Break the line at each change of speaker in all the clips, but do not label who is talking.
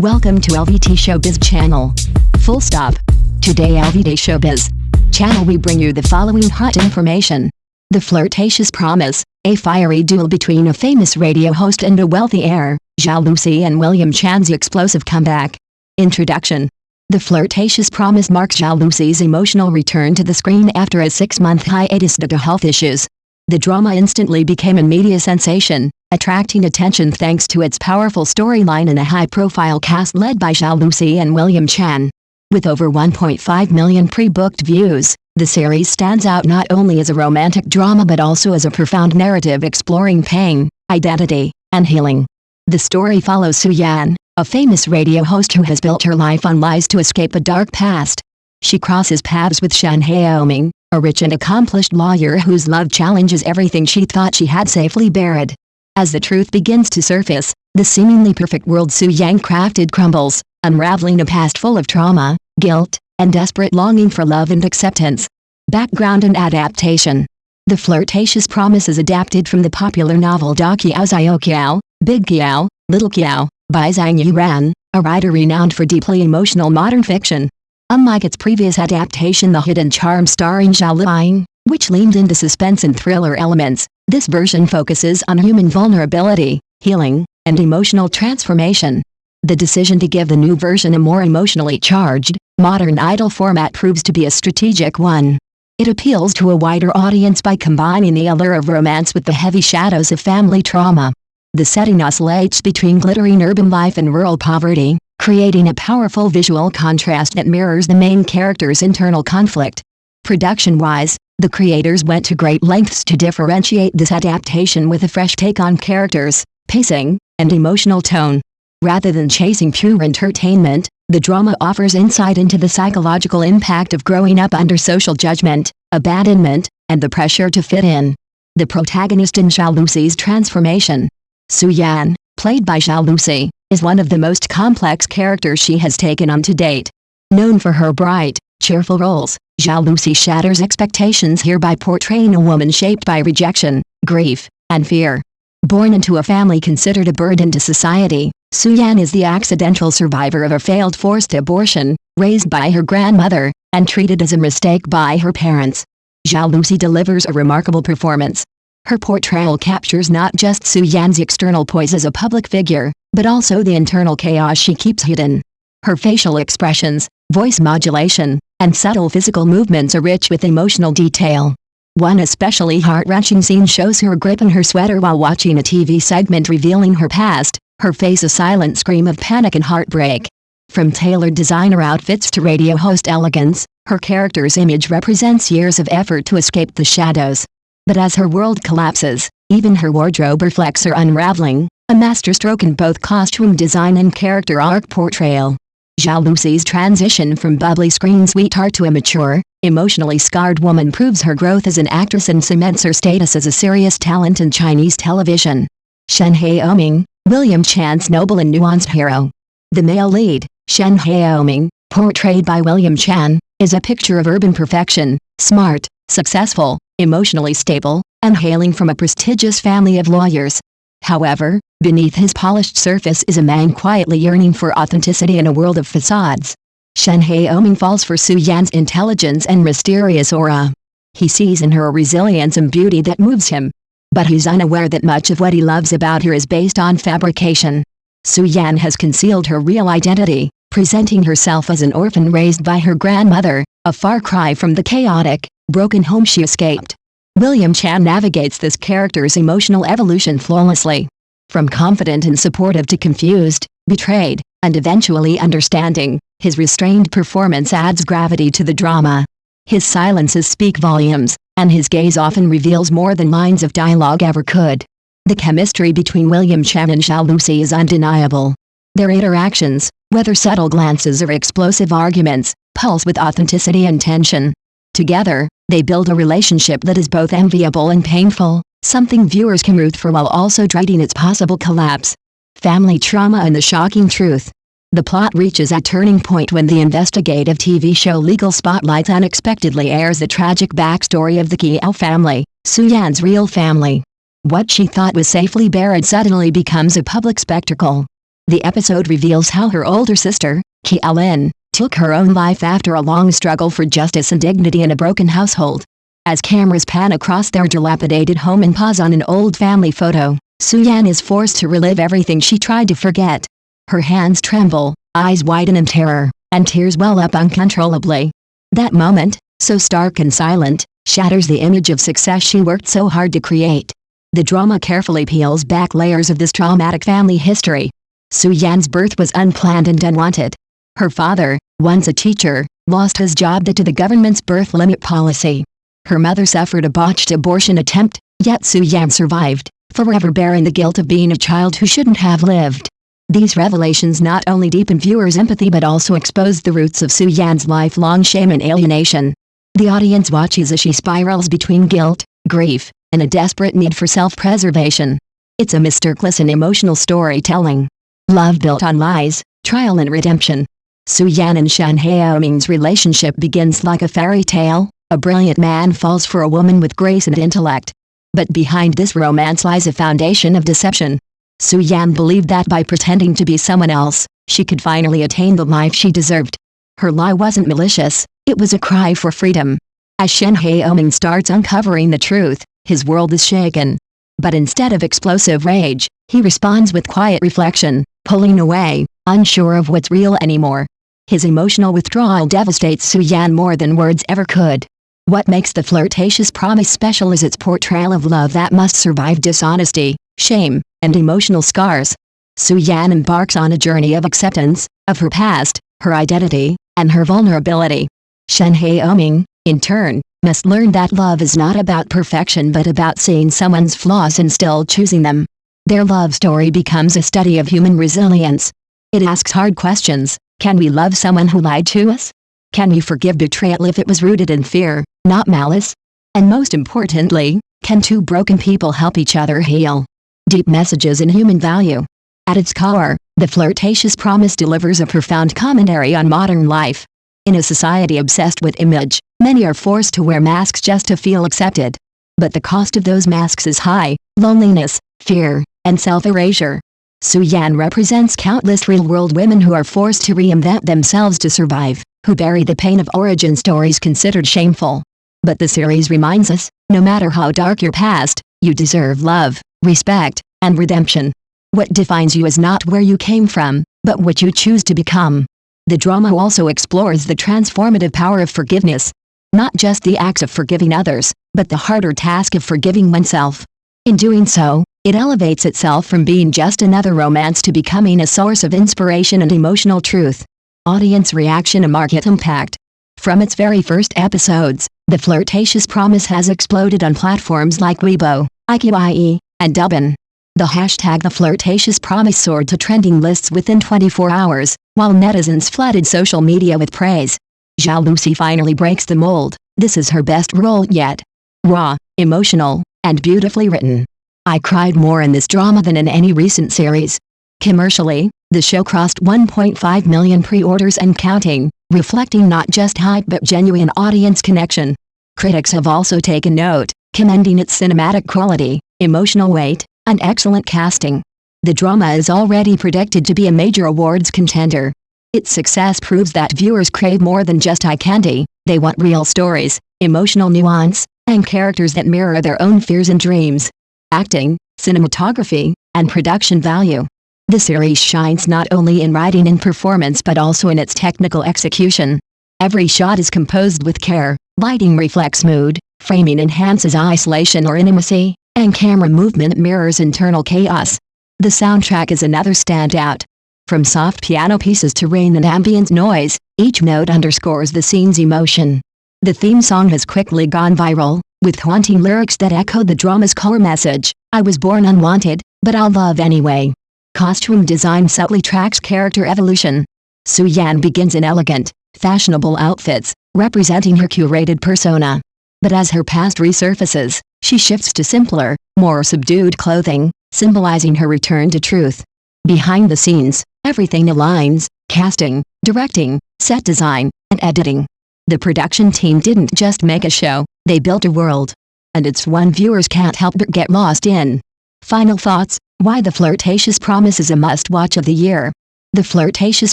Welcome to LVT-SHOWBIZ channel. Full stop. Today LVT-SHOWBIZ channel we bring you the following hot information. The Flirtatious Promise, a fiery duel between a famous radio host and a wealthy heir, Zhao Lusi and William Chan's explosive comeback. Introduction. The Flirtatious Promise marks Zhao Lusi's emotional return to the screen after a 6-month hiatus due to health issues. The drama instantly became a media sensation, attracting attention thanks to its powerful storyline and a high-profile cast led by Zhao Lusi and William Chan. With over 1.5 million pre-booked views, the series stands out not only as a romantic drama but also as a profound narrative exploring pain, identity, and healing. The story follows Su-yan, a famous radio host who has built her life on lies to escape a dark past. She crosses paths with Shen Haoming, a rich and accomplished lawyer whose love challenges everything she thought she had safely buried. As the truth begins to surface, the seemingly perfect world Su-yan crafted crumbles, unraveling a past full of trauma, guilt, and desperate longing for love and acceptance. Background and adaptation. The Flirtatious Promise is adapted from the popular novel Da Kiao Xiao Kiao, Big Kiao, Little Kiao, by Zhang Yuran, a writer renowned for deeply emotional modern fiction. Unlike its previous adaptation The Hidden Charm starring Zhao Lusi, which leaned into suspense and thriller elements, this version focuses on human vulnerability, healing, and emotional transformation. The decision to give the new version a more emotionally charged, modern idol format proves to be a strategic one. It appeals to a wider audience by combining the allure of romance with the heavy shadows of family trauma. The setting oscillates between glittering urban life and rural poverty, creating a powerful visual contrast that mirrors the main character's internal conflict. Production-wise, the creators went to great lengths to differentiate this adaptation with a fresh take on characters, pacing, and emotional tone. Rather than chasing pure entertainment, the drama offers insight into the psychological impact of growing up under social judgment, abandonment, and the pressure to fit in. The protagonist in Zhao Lusi's transformation, Su-yan, played by Zhao Lusi, is one of the most complex characters she has taken on to date. Known for her bright, cheerful roles, Zhao Lusi shatters expectations here by portraying a woman shaped by rejection, grief, and fear. Born into a family considered a burden to society, Su-yan is the accidental survivor of a failed forced abortion, raised by her grandmother, and treated as a mistake by her parents. Zhao Lusi delivers a remarkable performance. Her portrayal captures not just Su-yan's external poise as a public figure, but also the internal chaos she keeps hidden. Her facial expressions, voice modulation, and subtle physical movements are rich with emotional detail. One especially heart-wrenching scene shows her gripping her sweater while watching a TV segment revealing her past, her face a silent scream of panic and heartbreak. From tailored designer outfits to radio host elegance, her character's image represents years of effort to escape the shadows. But as her world collapses, even her wardrobe reflects her unraveling, a masterstroke in both costume design and character arc portrayal. Zhao Lusi's transition from bubbly screen sweetheart to a mature, emotionally scarred woman proves her growth as an actress and cements her status as a serious talent in Chinese television. Shen Haoming, William Chan's noble and nuanced hero. The male lead, Shen Haoming, portrayed by William Chan, is a picture of urban perfection, smart, successful, emotionally stable, and hailing from a prestigious family of lawyers. However, beneath his polished surface is a man quietly yearning for authenticity in a world of facades. Shen Haoming falls for Su-yan's intelligence and mysterious aura. He sees in her a resilience and beauty that moves him. But he's unaware that much of what he loves about her is based on fabrication. Su-yan has concealed her real identity, presenting herself as an orphan raised by her grandmother, a far cry from the chaotic, broken home she escaped. William Chan navigates this character's emotional evolution flawlessly. From confident and supportive to confused, betrayed, and eventually understanding, his restrained performance adds gravity to the drama. His silences speak volumes, and his gaze often reveals more than lines of dialogue ever could. The chemistry between William Chan and Zhao Lusi is undeniable. Their interactions, whether subtle glances or explosive arguments, pulse with authenticity and tension. Together, they build a relationship that is both enviable and painful, something viewers can root for while also dreading its possible collapse. Family trauma and the shocking truth. The plot reaches a turning point when the investigative TV show Legal Spotlight unexpectedly airs the tragic backstory of the Kiao family, Su-yan's real family. What she thought was safely buried suddenly becomes a public spectacle. The episode reveals how her older sister, Ki-Lin, took her own life after a long struggle for justice and dignity in a broken household. As cameras pan across their dilapidated home and pause on an old family photo, Soo-yan is forced to relive everything she tried to forget. Her hands tremble, eyes widen in terror, and tears well up uncontrollably. That moment, so stark and silent, shatters the image of success she worked so hard to create. The drama carefully peels back layers of this traumatic family history. Soo-yan's birth was unplanned and unwanted. Her father, once a teacher, lost his job due to the government's birth limit policy. Her mother suffered a botched abortion attempt, yet Soo-yan survived, forever bearing the guilt of being a child who shouldn't have lived. These revelations not only deepen viewers' empathy but also expose the roots of Soo-yan's lifelong shame and alienation. The audience watches as she spirals between guilt, grief, and a desperate need for self-preservation. It's a masterclass in emotional storytelling. Love built on lies, trial and redemption. Soo-yan and Shan Hae-ming's relationship begins like a fairy tale. A brilliant man falls for a woman with grace and intellect. But behind this romance lies a foundation of deception. Soo-yan believed that by pretending to be someone else, she could finally attain the life she deserved. Her lie wasn't malicious, it was a cry for freedom. As Shan Hae-ming starts uncovering the truth, his world is shaken. But instead of explosive rage, he responds with quiet reflection, pulling away, unsure of what's real anymore. His emotional withdrawal devastates Soo-yan more than words ever could. What makes The Flirtatious Promise special is its portrayal of love that must survive dishonesty, shame, and emotional scars. Soo-yan embarks on a journey of acceptance, of her past, her identity, and her vulnerability. Shan Hae-ming, in turn, must learn that love is not about perfection but about seeing someone's flaws and still choosing them. Their love story becomes a study of human resilience. It asks hard questions. Can we love someone who lied to us? Can we forgive betrayal if it was rooted in fear, not malice? And most importantly, can two broken people help each other heal? Deep messages in human value. At its core, The Flirtatious Promise delivers a profound commentary on modern life. In a society obsessed with image, many are forced to wear masks just to feel accepted. But the cost of those masks is high: loneliness, fear, and self-erasure. Soo-yan represents countless real-world women who are forced to reinvent themselves to survive, who bury the pain of origin stories considered shameful. But the series reminds us, no matter how dark your past, you deserve love, respect, and redemption. What defines you is not where you came from, but what you choose to become. The drama also explores the transformative power of forgiveness. Not just the acts of forgiving others, but the harder task of forgiving oneself. In doing so, it elevates itself from being just another romance to becoming a source of inspiration and emotional truth. Audience reaction and market impact. From its very first episodes, The Flirtatious Promise has exploded on platforms like Weibo, IQIE, and Douban. The hashtag The Flirtatious Promise soared to trending lists within 24 hours, while netizens flooded social media with praise. Zhao Lusi finally breaks the mold. This is her best role yet. Raw, emotional, and beautifully written. I cried more in this drama than in any recent series. Commercially, the show crossed 1.5 million pre-orders and counting, reflecting not just hype but genuine audience connection. Critics have also taken note, commending its cinematic quality, emotional weight, and excellent casting. The drama is already predicted to be a major awards contender. Its success proves that viewers crave more than just eye candy. They want real stories, emotional nuance, and characters that mirror their own fears and dreams. Acting, cinematography, and production value. The series shines not only in writing and performance but also in its technical execution. Every shot is composed with care, lighting reflects mood, framing enhances isolation or intimacy, and camera movement mirrors internal chaos. The soundtrack is another standout. From soft piano pieces to rain and ambient noise, each note underscores the scene's emotion. The theme song has quickly gone viral, with haunting lyrics that echo the drama's core message: I was born unwanted, but I'll love anyway. Costume design subtly tracks character evolution. Soo-yan begins in elegant, fashionable outfits, representing her curated persona. But as her past resurfaces, she shifts to simpler, more subdued clothing, symbolizing her return to truth. Behind the scenes, everything aligns: casting, directing, set design, and editing. The production team didn't just make a show, they built a world. And it's one viewers can't help but get lost in. Final thoughts. Why The Flirtatious Promise is a must-watch of the year. The Flirtatious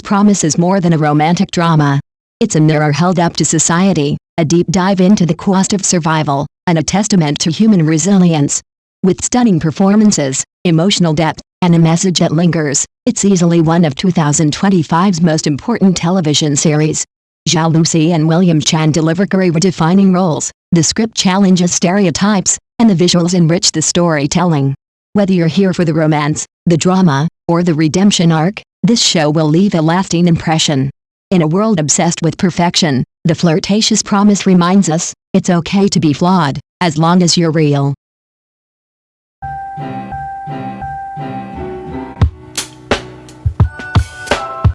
Promise is more than a romantic drama. It's a mirror held up to society, a deep dive into the cost of survival, and a testament to human resilience. With stunning performances, emotional depth, and a message that lingers, it's easily one of 2025's most important television series. Zhao Lusi and William Chan deliver career-defining roles, the script challenges stereotypes, and the visuals enrich the storytelling. Whether you're here for the romance, the drama, or the redemption arc, this show will leave a lasting impression. In a world obsessed with perfection, The Flirtatious Promise reminds us, it's okay to be flawed, as long as you're real.